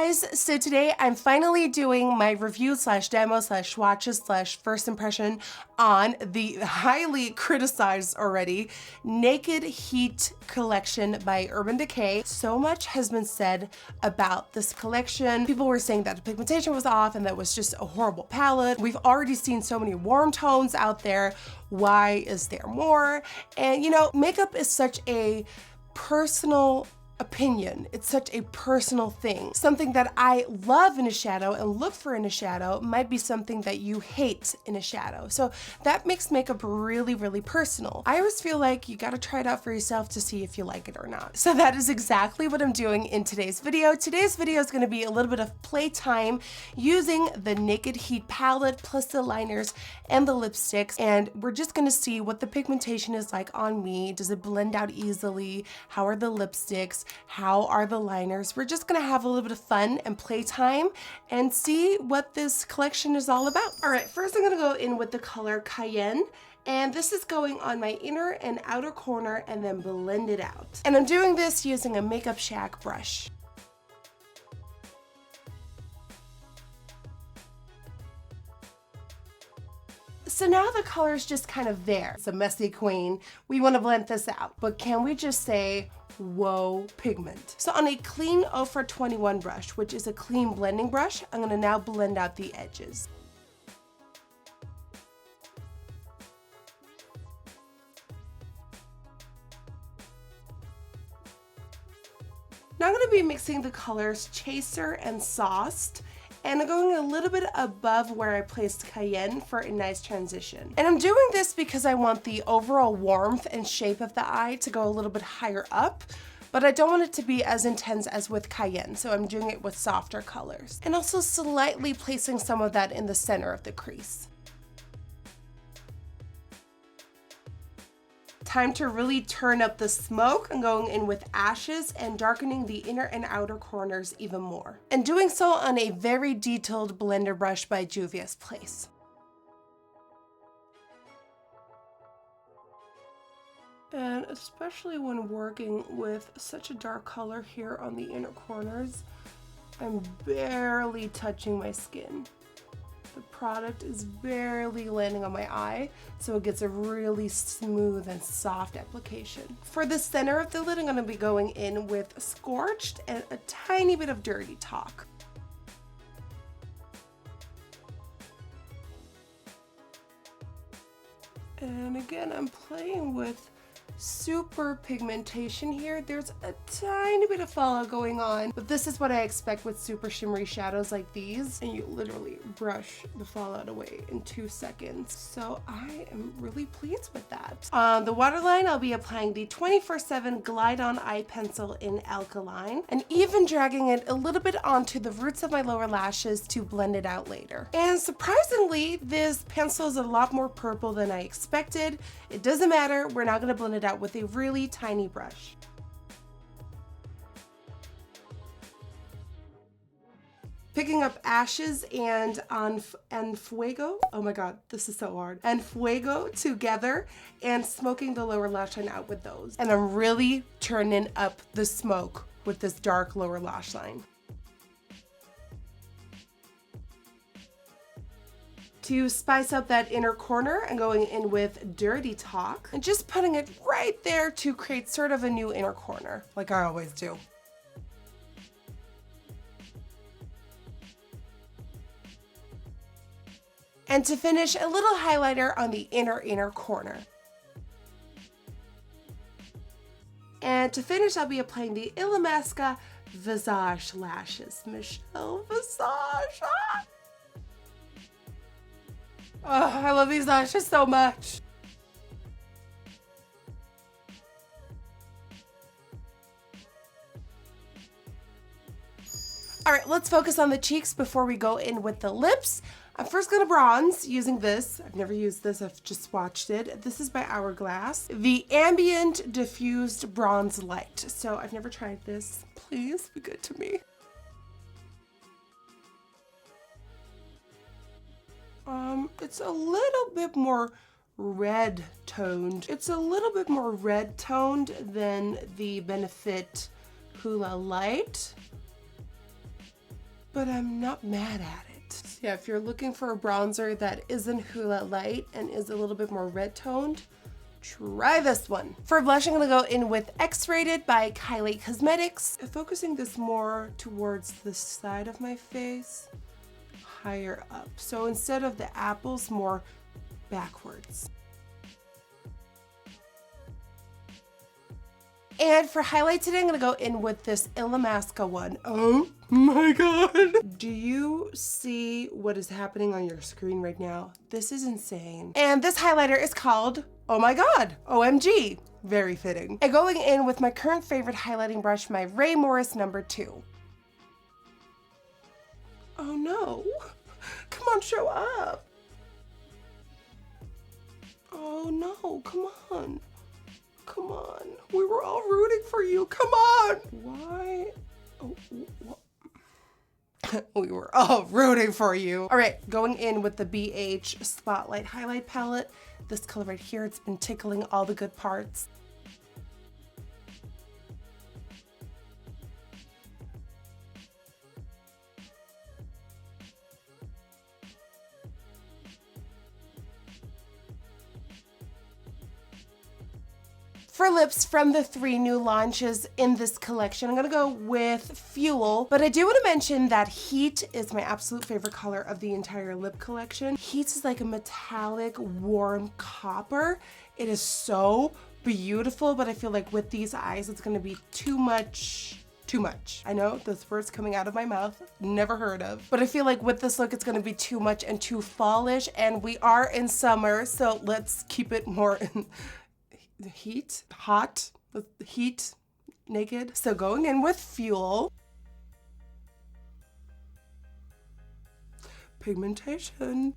guys, so today I'm finally doing my review slash demo slash swatches slash first impression on the highly criticized already Naked Heat collection by Urban Decay. So much has been said about this collection. People were saying that the pigmentation was off and that was just a horrible palette. We've already seen so many warm tones out there. Why is there more? And you know, makeup is such a personal opinion. It's such a personal thing. Something that I love in a shadow and look for in a shadow might be something that you hate in a shadow. So that makes makeup really, really personal. I always feel like you gotta try it out for yourself to see if you like it or not. So that is exactly what I'm doing in today's video. Today's video is gonna be a little bit of playtime using the Naked Heat palette plus the liners and the lipsticks. And we're just gonna see what the pigmentation is like on me. Does it blend out easily? How are the lipsticks? How are the liners? We're just gonna have a little bit of fun and playtime and see what this collection is all about. All right, first I'm gonna go in with the color Cayenne. And this is going on my inner and outer corner and then blend it out. And I'm doing this using a Makeup Shack brush. So now the color is just kind of there. It's a messy queen. We want to blend this out, but can we just say, whoa, pigment. So on a clean 0 for 21 brush, which is a clean blending brush, I'm gonna now blend out the edges. Now I'm gonna be mixing the colors Chaser and Sauced, and I'm going a little bit above where I placed Cayenne for a nice transition. And I'm doing this because I want the overall warmth and shape of the eye to go a little bit higher up, but I don't want it to be as intense as with Cayenne, so I'm doing it with softer colors. And also slightly placing some of that in the center of the crease. Time to really turn up the smoke. I'm going in with Ashes and darkening the inner and outer corners even more. And doing so on a very detailed blender brush by Juvia's Place. And especially when working with such a dark color here on the inner corners, I'm barely touching my skin. The product is barely landing on my eye, so it gets a really smooth and soft application. For the center of the lid, I'm gonna be going in with Scorched and a tiny bit of Dirty Talk. And again, I'm playing with super pigmentation here. There's a tiny bit of fallout going on, but this is what I expect with super shimmery shadows like these, and you literally brush the fallout away in 2 seconds. So I am really pleased with that. On the waterline, I'll be applying the 24/7 Glide On Eye Pencil in Alkaline, and even dragging it a little bit onto the roots of my lower lashes to blend it out later. And surprisingly, this pencil is a lot more purple than I expected. It doesn't matter, we're not gonna blend it out with a really tiny brush. Picking up Ashes and Fuego. Oh my god, this is so hard. And Fuego together and smoking the lower lash line out with those. And I'm really turning up the smoke with this dark lower lash line. To spice up that inner corner, I'm going in with Dirty Talk and just putting it right there to create sort of a new inner corner, like I always do. And to finish, a little highlighter on the inner corner. And to finish, I'll be applying the Illamasqua Visage lashes. Michelle Visage. Ah! Oh, I love these lashes so much. All right, let's focus on the cheeks before we go in with the lips. I'm first gonna bronze using this. I've never used this, I've just swatched it. This is by Hourglass. The Ambient Diffused Bronze Light. So I've never tried this. Please be good to me. It's a little bit more red toned. It's a little bit more red toned than the Benefit Hoola Light. but I'm not mad at it. Yeah, if you're looking for a bronzer that isn't Hoola Light and is a little bit more red toned, try this one. For blush, I'm gonna go in with X-Rated by Kylie Cosmetics. Focusing this more towards the side of my face, higher up. So instead of the apples, more backwards. And for highlight today, I'm gonna go in with this Illamasqua one. Oh my God. Do you see what is happening on your screen right now? This is insane. And this highlighter is called, oh my God, OMG. Very fitting. And going in with my current favorite highlighting brush, my Ray Morris number 2. Oh no. Come on, show up. Oh no, come on. Come on. We were all rooting for you. Come on. Why? Oh, we were all rooting for you. All right, going in with the BH Spotlight Highlight Palette. This color right here, it's been tickling all the good parts. For lips, from the 3 new launches in this collection, I'm gonna go with Fuel, but I do want to mention that Heat is my absolute favorite color of the entire lip collection. Heat is like a metallic, warm copper. It is so beautiful, but I feel like with these eyes, it's gonna be too much. I know those words coming out of my mouth, never heard of, but I feel like with this look, it's gonna be too much and too fallish, and we are in summer, so let's keep it more in heat, hot, heat, naked. So going in with Fuel. Pigmentation.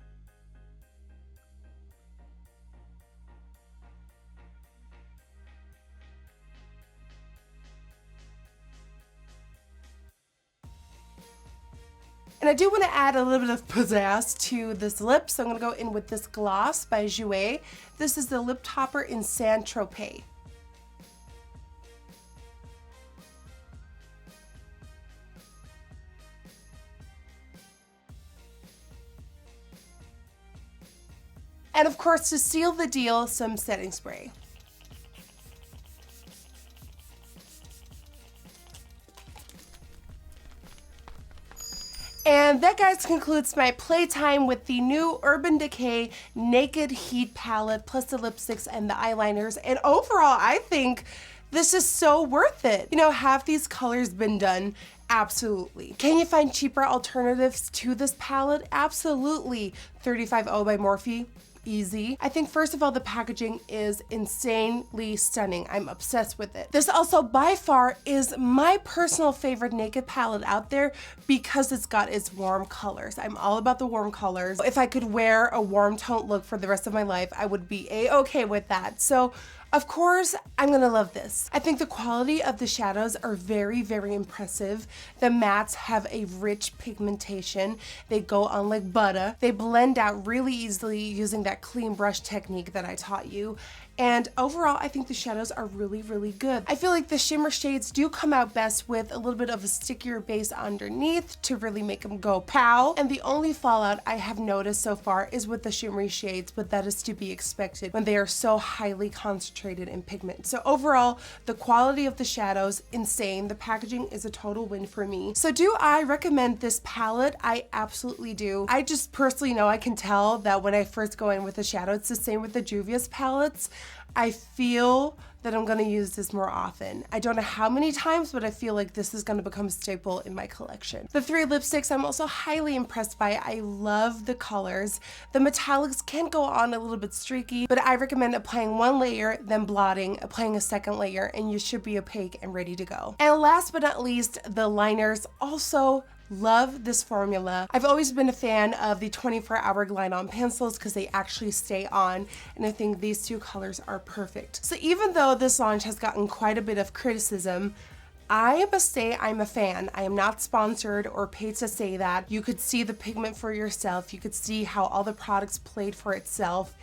And I do want to add a little bit of pizzazz to this lip, so I'm going to go in with this gloss by Jouer. This is the lip topper in Saint-Tropez. And of course, to seal the deal, some setting spray. And that, guys, concludes my playtime with the new Urban Decay Naked Heat palette, plus the lipsticks and the eyeliners. And overall, I think this is so worth it. You know, have these colors been done? Absolutely. Can you find cheaper alternatives to this palette? Absolutely. 35O by Morphe. Easy. I think first of all, the packaging is insanely stunning. I'm obsessed with it. This also by far is my personal favorite naked palette out there because it's got its warm colors. I'm all about the warm colors. If I could wear a warm tone look for the rest of my life, I would be a-okay with that. So of course, I'm gonna love this. I think the quality of the shadows are very, very impressive. The mattes have a rich pigmentation. They go on like butter. They blend out really easily using that clean brush technique that I taught you. And overall, I think the shadows are really, really good. I feel like the shimmer shades do come out best with a little bit of a stickier base underneath to really make them go pow. And the only fallout I have noticed so far is with the shimmery shades, but that is to be expected when they are so highly concentrated in pigment. So overall, the quality of the shadows, insane. The packaging is a total win for me. So do I recommend this palette? I absolutely do. I just personally know I can tell that when I first go in with a shadow, it's the same with the Juvia's palettes. I feel that I'm gonna use this more often. I don't know how many times, but I feel like this is gonna become a staple in my collection. The 3 lipsticks I'm also highly impressed by. I love the colors. The metallics can go on a little bit streaky, but I recommend applying 1 layer, then blotting, applying a 2nd layer, and you should be opaque and ready to go. And last but not least, the liners. Also love this formula. I've always been a fan of the 24-hour glide on pencils because they actually stay on, and I think these 2 colors are perfect. So even though this launch has gotten quite a bit of criticism, I must say I'm a fan. I am not sponsored or paid to say that. You could see the pigment for yourself. You could see how all the products played for itself.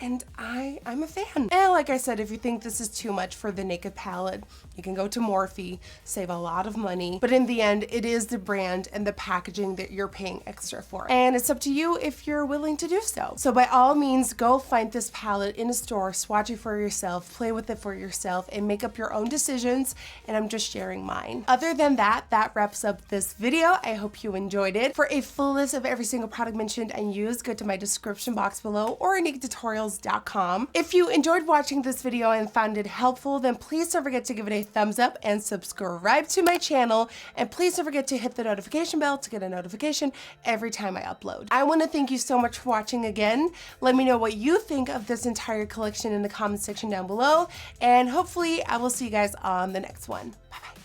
and I'm a fan. And like I said, if you think this is too much for the Naked palette, you can go to Morphe, save a lot of money, but in the end, it is the brand and the packaging that you're paying extra for. And it's up to you if you're willing to do so. So by all means, go find this palette in a store, swatch it for yourself, play with it for yourself, and make up your own decisions, and I'm just sharing mine. Other than that, that wraps up this video. I hope you enjoyed it. For a full list of every single product mentioned and used, go to my description box below or NikkieTutorials.com. If you enjoyed watching this video and found it helpful, then please don't forget to give it a thumbs up and subscribe to my channel, and please don't forget to hit the notification bell to get a notification every time I upload. I want to thank you so much for watching again. Let me know what you think of this entire collection in the comment section down below, and hopefully I will see you guys on the next one. Bye bye.